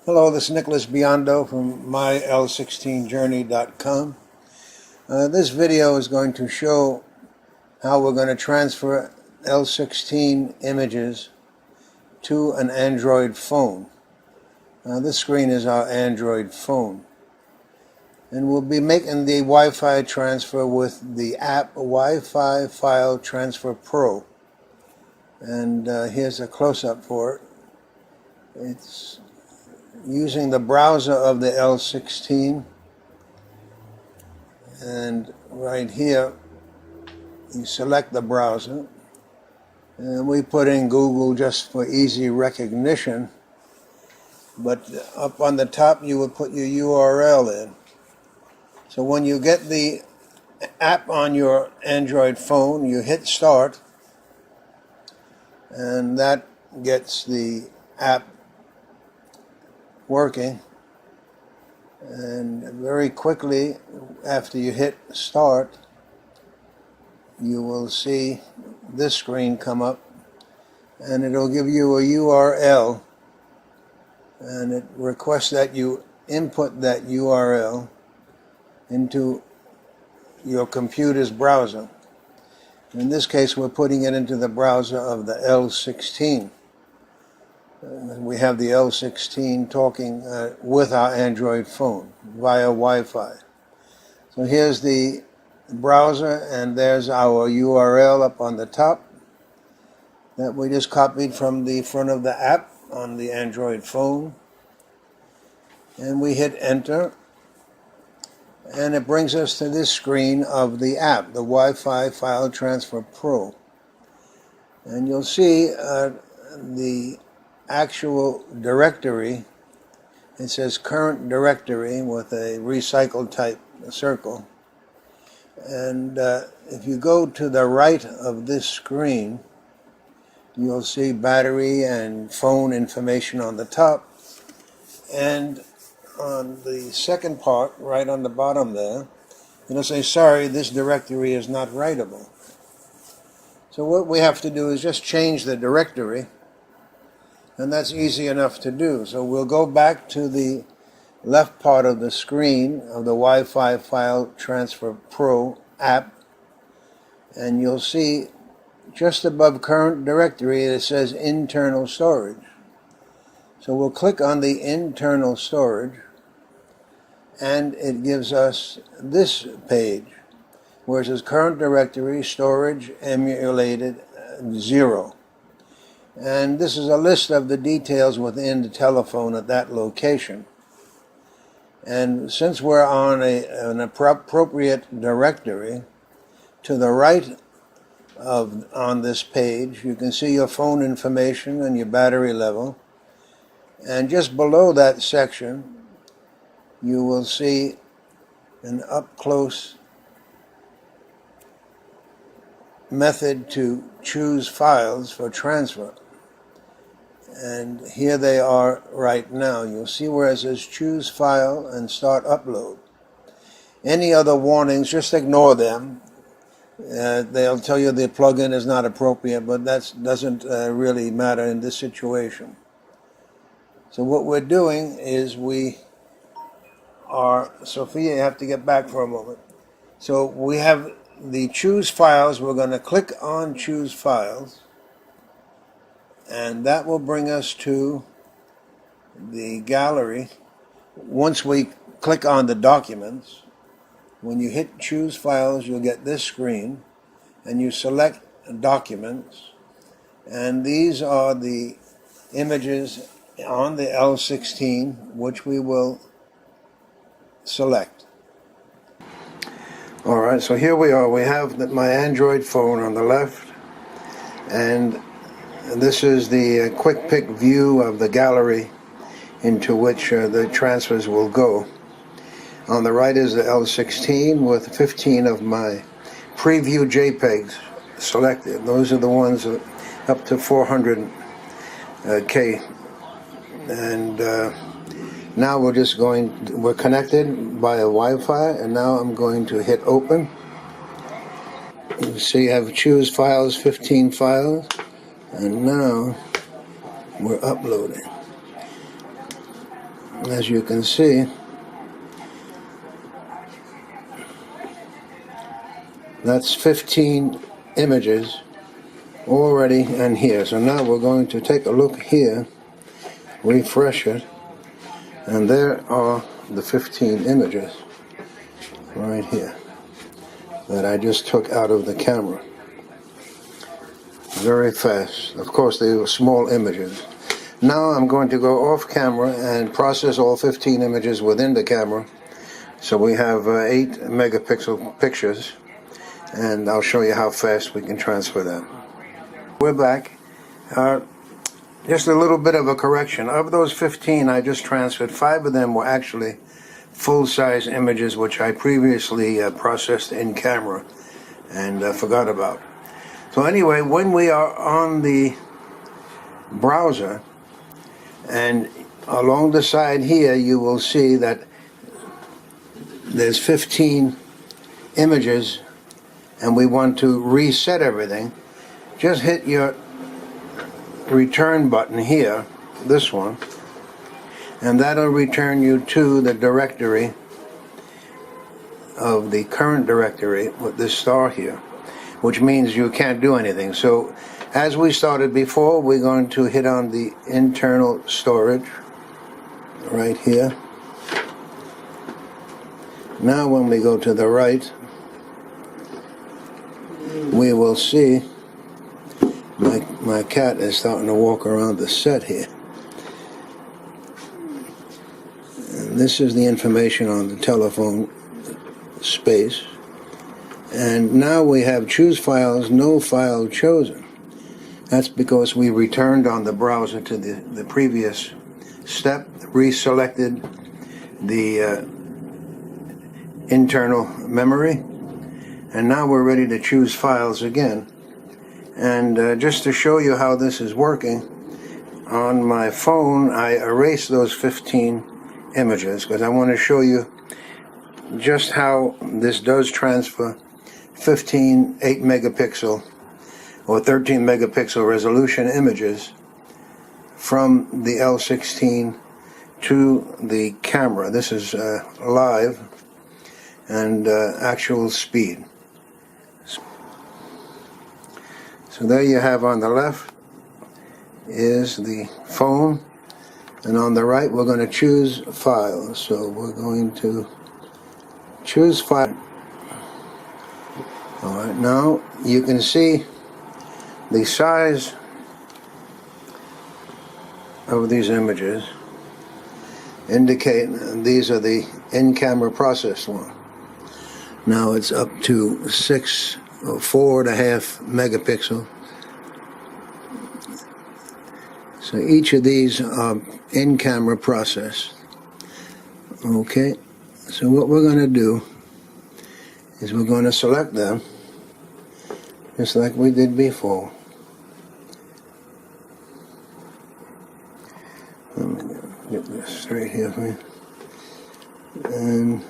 Hello, this is Nicholas Biondo from myL16journey.com. This video is going to show how we're going to transfer L16 images to an Android phone. This screen is our Android phone. And we'll be making the Wi-Fi transfer with the app Wi-Fi File Transfer Pro. And here's a close-up for it. It's using the browser of the L16, and right here you select the browser, and we put in Google just for easy recognition, but up on the top you would put your URL in. So when you get the app on your Android phone, you hit start, and that gets the app working. And very quickly after you hit start, you will see this screen come up, and it'll give you a URL, and it requests that you input that URL into your computer's browser. In this case, we're putting it into the browser of the L16. We have the L16 talking with our Android phone via Wi-Fi. So here's the browser, and there's our URL up on the top that we just copied from the front of the app on the Android phone. And we hit enter, and it brings us to this screen of the app, the Wi-Fi File Transfer Pro. And you'll see the actual directory. It says current directory with a recycled type circle, and if you go to the right of this screen, you'll see battery and phone information on the top, and on the second part right on the bottom there, it'll say sorry, this directory is not writable. So what we have to do is just change the directory, and that's easy enough to do. So we'll go back to the left part of the screen of the Wi-Fi File Transfer Pro app, and you'll see just above current directory it says internal storage. So we'll click on the internal storage, and it gives us this page where it says current directory storage emulated 0. And this is a list of the details within the telephone at that location. And since we're on an appropriate directory, to the right on this page, you can see your phone information and your battery level. And just below that section, you will see an up-close method to choose files for transfer. And here they are right now. You'll see where it says choose file and start upload. Any other warnings, just ignore them. They'll tell you the plugin is not appropriate, but that doesn't really matter in this situation. So what we're doing is Sophia, you have to get back for a moment. So we have the choose files. We're going to click on choose files, and that will bring us to the gallery. Once we click on the documents, when you hit choose files, you'll get this screen, and you select documents, and these are the images on the L16 which we will select. Alright, so here we are. We have my Android phone on the left, and this is the quick pick view of the gallery into which the transfers will go. On the right is the L16 with 15 of my preview JPEGs selected. Those are the ones up to 400K. And now we're connected via Wi-Fi, and now I'm going to hit open. You see I have choose files, 15 files, and now we're uploading. as you can see, that's 15 images already in here. So now we're going to take a look here, refresh it, and there are the 15 images right here that I just took out of the camera. Very fast. Of course, they were small images. Now I'm going to go off camera and process all 15 images within the camera. So we have 8 megapixel pictures, and I'll show you how fast we can transfer that. We're back. Just a little bit of a correction. Of those 15 I just transferred, 5 of them were actually full-size images which I previously processed in camera and forgot about. So anyway, when we are on the browser, and along the side here you will see that there's 15 images, and we want to reset everything. Just hit your return button here, this one, and that'll return you to the directory of the current directory with this star here, which means you can't do anything. So as we started before, we're going to hit on the internal storage right here. Now when we go to the right, we will see my cat is starting to walk around the set here. And this is the information on the telephone space. And now we have choose files, no file chosen. That's because we returned on the browser to the previous step, reselected the internal memory, and now we're ready to choose files again. And just to show you how this is working, on my phone I erased those 15 images because I want to show you just how this does transfer 15 8 megapixel or 13 megapixel resolution images from the L16 to the camera. This is live and actual speed. So there you have, on the left is the phone, and on the right we're going to choose file. So we're going to choose file. Alright, now you can see the size of these images indicate these are the in-camera processed one. Now it's up to 4.5 megapixel. So each of these are in-camera processed. Okay, so what we're going to do is we're going to select them just like we did before. Let me get this straight here for you. And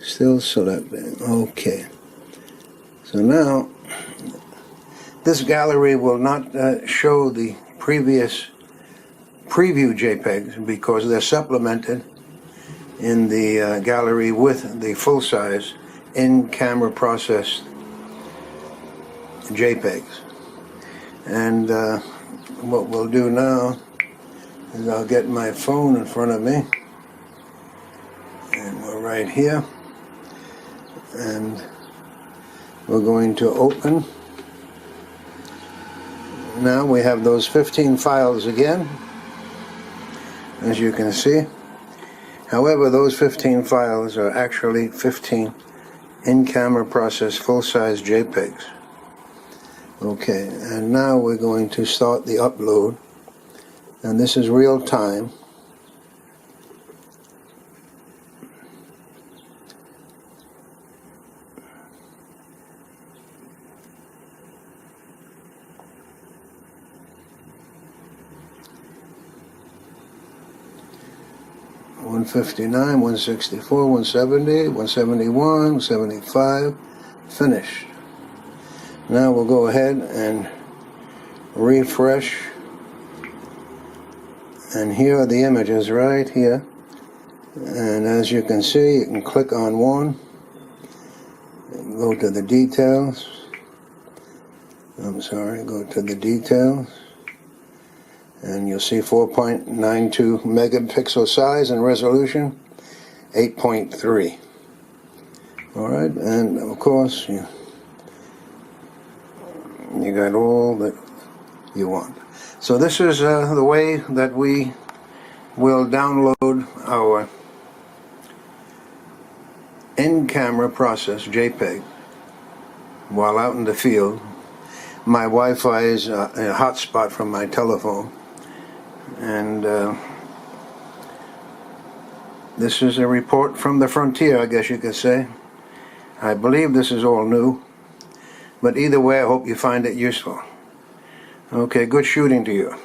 still selecting. Okay. So now this gallery will not show the previous preview JPEGs because they're supplemented in the gallery with the full-size in-camera processed JPEGs. And what we'll do now is I'll get my phone in front of me, and we're right here, and we're going to open. Now we have those 15 files again, as you can see. However, those 15 files are actually 15 in-camera processed full-size JPEGs. Okay, and now we're going to start the upload, and this is real time. $159, $164, $170, $171, $175, finished. Now we'll go ahead and refresh, and here are the images right here. And as you can see, you can click on one, go to the details. Go to the details, and you'll see 4.92 megapixel size and resolution, 8.3. Alright, and of course you got all that you want. So this is the way that we will download our in-camera process JPEG while out in the field. My Wi-Fi is a hotspot from my telephone, and this is a report from the frontier, I guess you could say. I believe this is all new, but either way I hope you find it useful. Okay, good shooting to you.